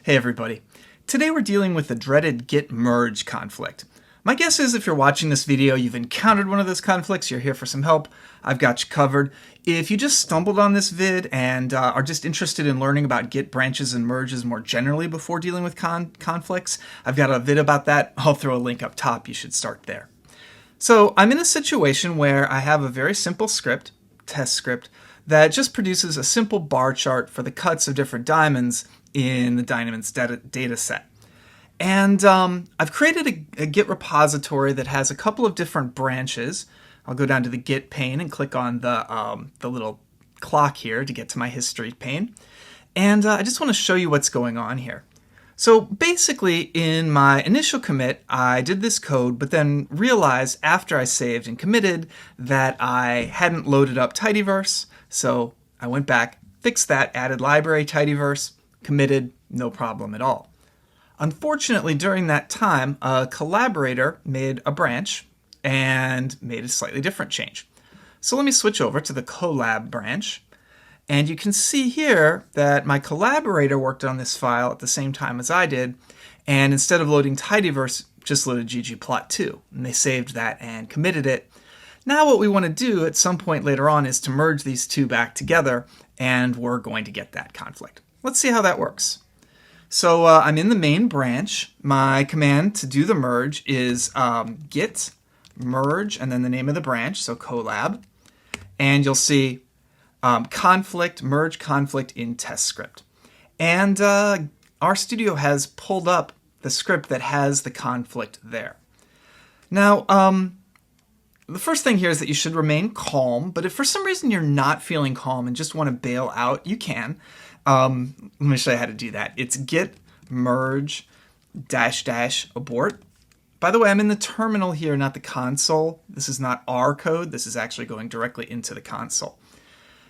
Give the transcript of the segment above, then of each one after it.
Hey everybody. Today we're dealing with the dreaded git merge conflict. My guess is if you're watching this video, you've encountered one of those conflicts, you're here for some help, I've got you covered. If you just stumbled on this vid and are just interested in learning about git branches and merges more generally before dealing with conflicts, I've got a vid about that. I'll throw a link up top, you should start there. So I'm in a situation where I have a very simple script, test script, that just produces a simple bar chart for the cuts of different diamonds in the diamonds data set. And I've created a Git repository that has a couple of different branches. I'll go down to the Git pane and click on the little clock here to get to my history pane. And I just want to show you what's going on here. So basically, in my initial commit, I did this code, but then realized after I saved and committed that I hadn't loaded up tidyverse. So I went back, fixed that, added library tidyverse, committed, no problem at all. Unfortunately, during that time, a collaborator made a branch and made a slightly different change. So let me switch over to the collab branch. And you can see here that my collaborator worked on this file at the same time as I did. And instead of loading tidyverse, just loaded ggplot2. And they saved that and committed it. Now what we want to do at some point later on is to merge these two back together. And we're going to get that conflict. Let's see how that works. So I'm in the main branch. My command to do the merge is git merge and then the name of the branch, so collab. And you'll see conflict, merge conflict in test script. And RStudio has pulled up the script that has the conflict there. Now, the first thing here is that you should remain calm, but if for some reason you're not feeling calm and just want to bail out, you can. Let me show you how to do that. It's git merge -- abort. By the way, I'm in the terminal here, not the console. This is not our code. This is actually going directly into the console.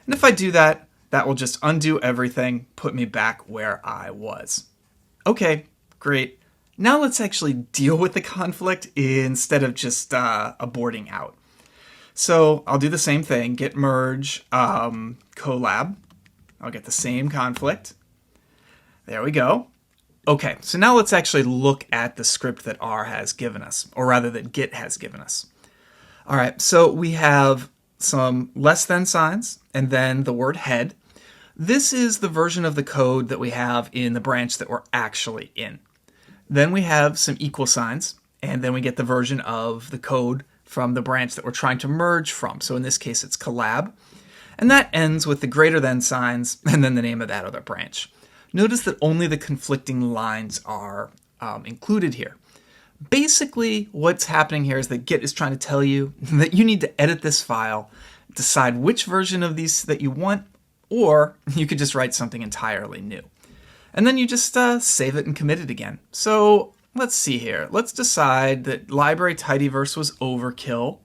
And if I do that, that will just undo everything, put me back where I was. Okay, great. Now let's actually deal with the conflict instead of just aborting out. So I'll do the same thing, git merge collab. I'll get the same conflict. There we go. Okay, so now let's actually look at the script that R has given us, or rather that Git has given us. All right, so we have some less than signs and then the word head. This is the version of the code that we have in the branch that we're actually in. Then we have some equal signs, and then we get the version of the code from the branch that we're trying to merge from. So in this case, it's collab. And that ends with the greater than signs and then the name of that other branch. Notice that only the conflicting lines are included here. Basically, what's happening here is that Git is trying to tell you that you need to edit this file, decide which version of these that you want, or you could just write something entirely new. And then you just save it and commit it again. So let's see here. Let's decide that library tidyverse was overkill.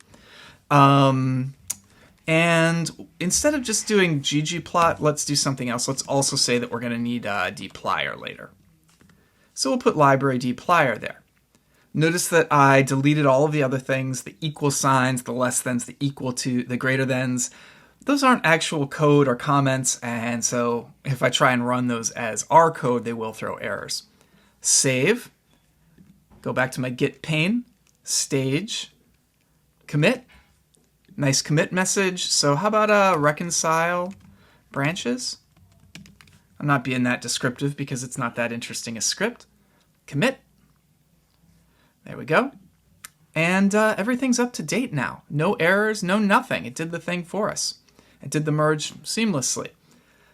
And instead of just doing ggplot, let's do something else. Let's also say that we're going to need dplyr later. So we'll put library dplyr there. Notice that I deleted all of the other things, the equal signs, the less thans, the equal to, the greater thans. Those aren't actual code or comments, and so if I try and run those as R code, they will throw errors. Save, go back to my Git pane, stage, commit. Nice commit message. So how about reconcile branches? I'm not being that descriptive because it's not that interesting a script. Commit. There we go. And everything's up to date now. No errors, no nothing. It did the thing for us. It did the merge seamlessly.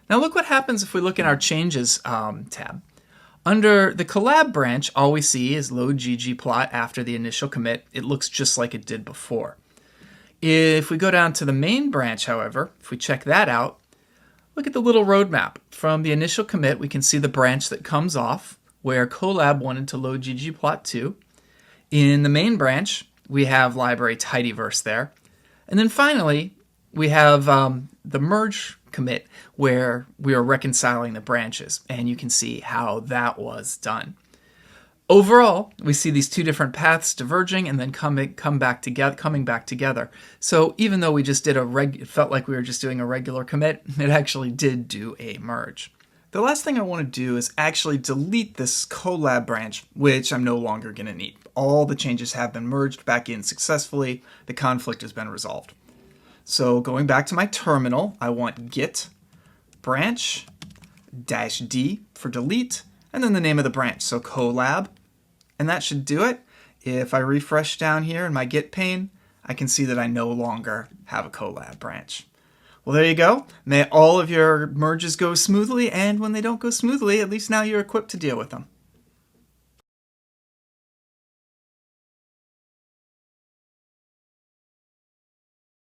Now look what happens if we look in our changes tab. Under the collab branch, all we see is load ggplot after the initial commit. It looks just like it did before. If we go down to the main branch, however, if we check that out, look at the little roadmap. From the initial commit, we can see the branch that comes off where collab wanted to load ggplot2. In the main branch, we have library tidyverse there. And then finally, we have the merge commit where we are reconciling the branches. And you can see how that was done. Overall, we see these two different paths diverging and then coming back together. So even though we just did it felt like we were just doing a regular commit, it actually did do a merge. The last thing I want to do is actually delete this collab branch, which I'm no longer going to need. All the changes have been merged back in successfully. The conflict has been resolved. So going back to my terminal, I want git branch -d for delete, and then the name of the branch, so collab, and that should do it. If I refresh down here in my git pane, I can see that I no longer have a collab branch. Well, there you go. May all of your merges go smoothly, and when they don't go smoothly, at least now you're equipped to deal with them.